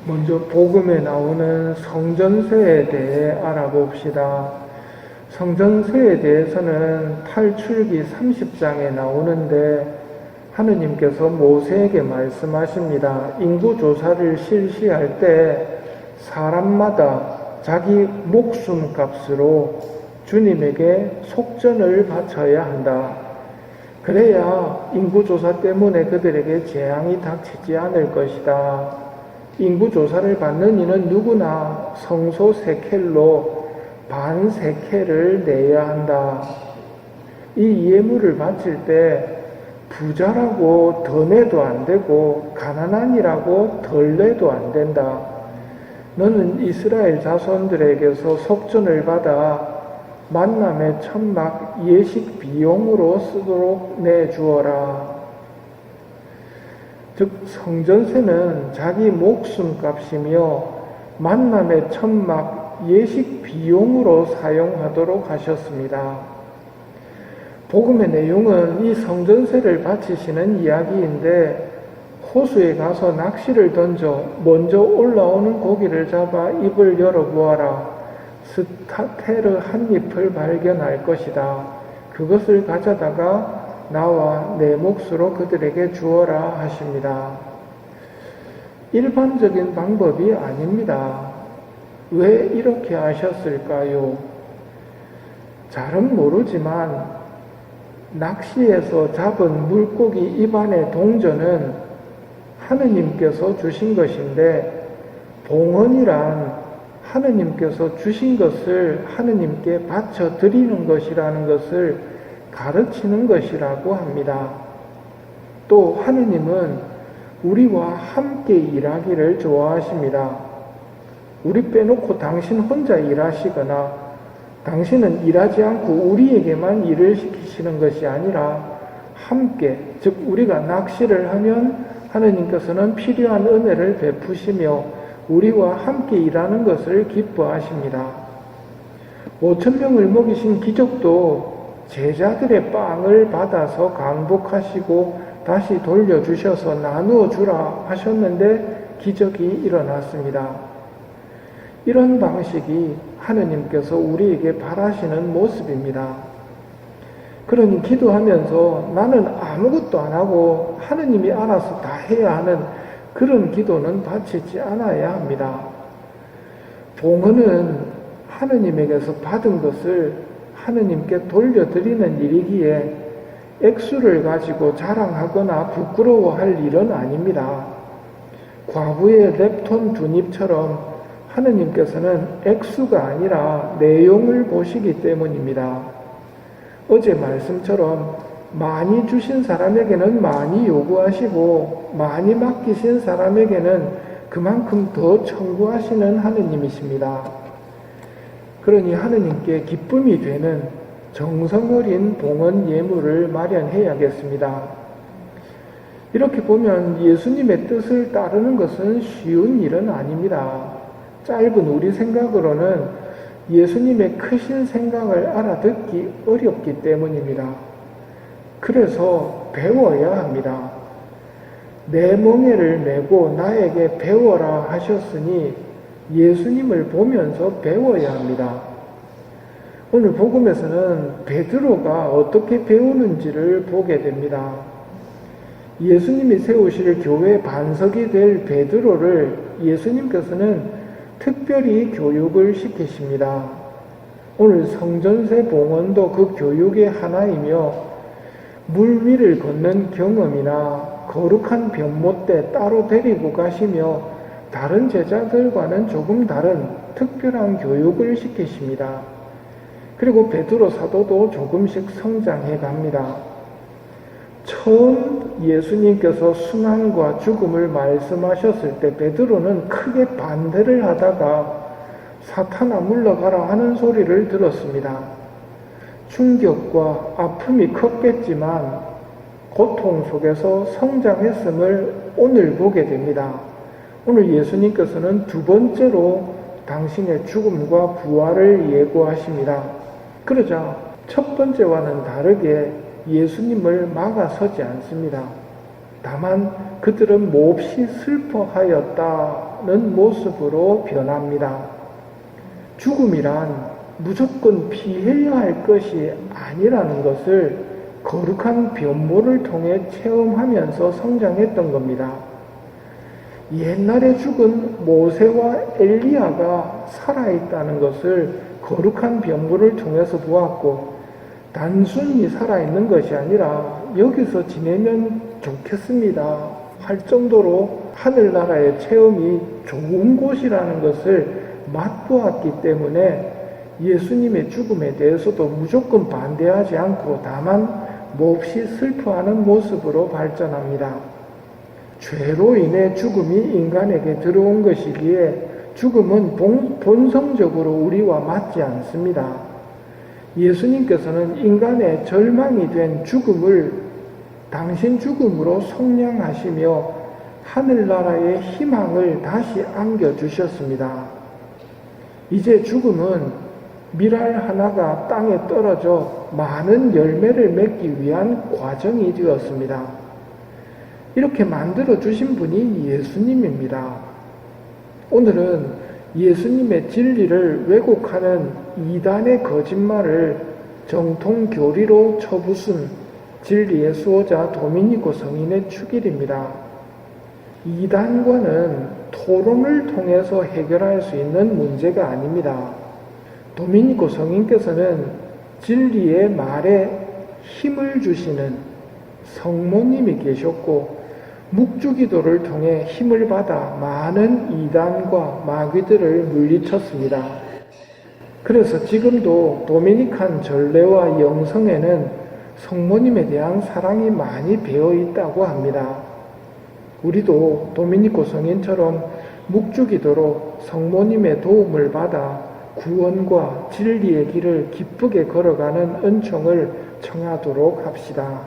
먼저 복음에 나오는 성전세에 대해 알아봅시다. 성전세에 대해서는 8출기 30장에 나오는데 하느님께서 모세에게 말씀하십니다. 인구조사를 실시할 때 사람마다 자기 목숨값으로 주님에게 속전을 바쳐야 한다. 그래야 인구조사 때문에 그들에게 재앙이 닥치지 않을 것이다. 인구조사를 받는 이는 누구나 성소 세켈로 반 세켈을 내야 한다. 이 예물을 바칠 때 부자라고 더 내도 안 되고 가난한이라고 덜 내도 안 된다. 너는 이스라엘 자손들에게서 속전을 받아 만남의 천막 예식 비용으로 쓰도록 내주어라. 즉 성전세는 자기 목숨값이며 만남의 천막 예식 비용으로 사용하도록 하셨습니다. 복음의 내용은 이 성전세를 바치시는 이야기인데 호수에 가서 낚시를 던져 먼저 올라오는 고기를 잡아 입을 열어보아라. 스타테르 한 잎을 발견할 것이다. 그것을 가져다가 나와 내 몫으로 그들에게 주어라 하십니다. 일반적인 방법이 아닙니다. 왜 이렇게 하셨을까요? 잘은 모르지만 낚시에서 잡은 물고기 입안의 동전은 하느님께서 주신 것인데 봉헌이란 하느님께서 주신 것을 하느님께 바쳐 드리는 것이라는 것을 가르치는 것이라고 합니다. 또 하느님은 우리와 함께 일하기를 좋아하십니다. 우리 빼놓고 당신 혼자 일하시거나 당신은 일하지 않고 우리에게만 일을 시키시는 것이 아니라 함께, 즉 우리가 낚시를 하면 하느님께서는 필요한 은혜를 베푸시며 우리와 함께 일하는 것을 기뻐하십니다. 5,000명을 먹이신 기적도 제자들의 빵을 받아서 강복하시고 다시 돌려주셔서 나누어 주라 하셨는데 기적이 일어났습니다. 이런 방식이 하느님께서 우리에게 바라시는 모습입니다. 그러니 기도하면서 나는 아무것도 안 하고 하느님이 알아서 다 해야 하는 그런 기도는 바치지 않아야 합니다. 봉헌은 하느님에게서 받은 것을 하느님께 돌려드리는 일이기에 액수를 가지고 자랑하거나 부끄러워할 일은 아닙니다. 과부의 렙톤 두닙처럼 하느님께서는 액수가 아니라 내용을 보시기 때문입니다. 어제 말씀처럼 많이 주신 사람에게는 많이 요구하시고 많이 맡기신 사람에게는 그만큼 더 청구하시는 하느님이십니다. 그러니 하느님께 기쁨이 되는 정성 어린 봉헌 예물을 마련해야겠습니다. 이렇게 보면 예수님의 뜻을 따르는 것은 쉬운 일은 아닙니다. 짧은 우리 생각으로는 예수님의 크신 생각을 알아듣기 어렵기 때문입니다. 그래서 배워야 합니다. 내 멍에를 메고 나에게 배워라 하셨으니 예수님을 보면서 배워야 합니다. 오늘 복음에서는 베드로가 어떻게 배우는지를 보게 됩니다. 예수님이 세우실 교회 반석이 될 베드로를 예수님께서는 특별히 교육을 시키십니다. 오늘 성전세 봉헌도 그 교육의 하나이며 물 위를 걷는 경험이나 거룩한 변모때 따로 데리고 가시며 다른 제자들과는 조금 다른 특별한 교육을 시키십니다. 그리고 베드로 사도도 조금씩 성장해 갑니다. 처음 예수님께서 순환과 죽음을 말씀하셨을 때 베드로는 크게 반대를 하다가 사탄아 물러가라 하는 소리를 들었습니다. 충격과 아픔이 컸겠지만 고통 속에서 성장했음을 오늘 보게 됩니다. 오늘 예수님께서는 두 번째로 당신의 죽음과 부활을 예고하십니다. 그러자 첫 번째와는 다르게 예수님을 막아서지 않습니다. 다만 그들은 몹시 슬퍼하였다 하는 모습으로 변합니다. 죽음이란 무조건 피해야 할 것이 아니라는 것을 거룩한 변모를 통해 체험하면서 성장했던 겁니다. 옛날에 죽은 모세와 엘리야가 살아있다는 것을 거룩한 변모를 통해서 보았고, 단순히 살아있는 것이 아니라 여기서 지내면 좋겠습니다 할 정도로 하늘나라의 체험이 좋은 곳이라는 것을 맛보았기 때문에 예수님의 죽음에 대해서도 무조건 반대하지 않고 다만 몹시 슬퍼하는 모습으로 발전합니다. 죄로 인해 죽음이 인간에게 들어온 것이기에 죽음은 본성적으로 우리와 맞지 않습니다. 예수님께서는 인간의 절망이 된 죽음을 당신 죽음으로 속량하시며 하늘나라의 희망을 다시 안겨주셨습니다. 이제 죽음은 밀알 하나가 땅에 떨어져 많은 열매를 맺기 위한 과정이 되었습니다. 이렇게 만들어주신 분이 예수님입니다. 오늘은 예수님의 진리를 왜곡하는 이단의 거짓말을 정통교리로 쳐부순 진리의 수호자 도미니코 성인의 축일입니다. 이단과는 토론을 통해서 해결할 수 있는 문제가 아닙니다. 도미니코 성인께서는 진리의 말에 힘을 주시는 성모님이 계셨고, 묵주기도를 통해 힘을 받아 많은 이단과 마귀들을 물리쳤습니다. 그래서 지금도 도미니칸 전례와 영성에는 성모님에 대한 사랑이 많이 배어 있다고 합니다. 우리도 도미니코 성인처럼 묵주기도로 성모님의 도움을 받아 구원과 진리의 길을 기쁘게 걸어가는 은총을 청하도록 합시다.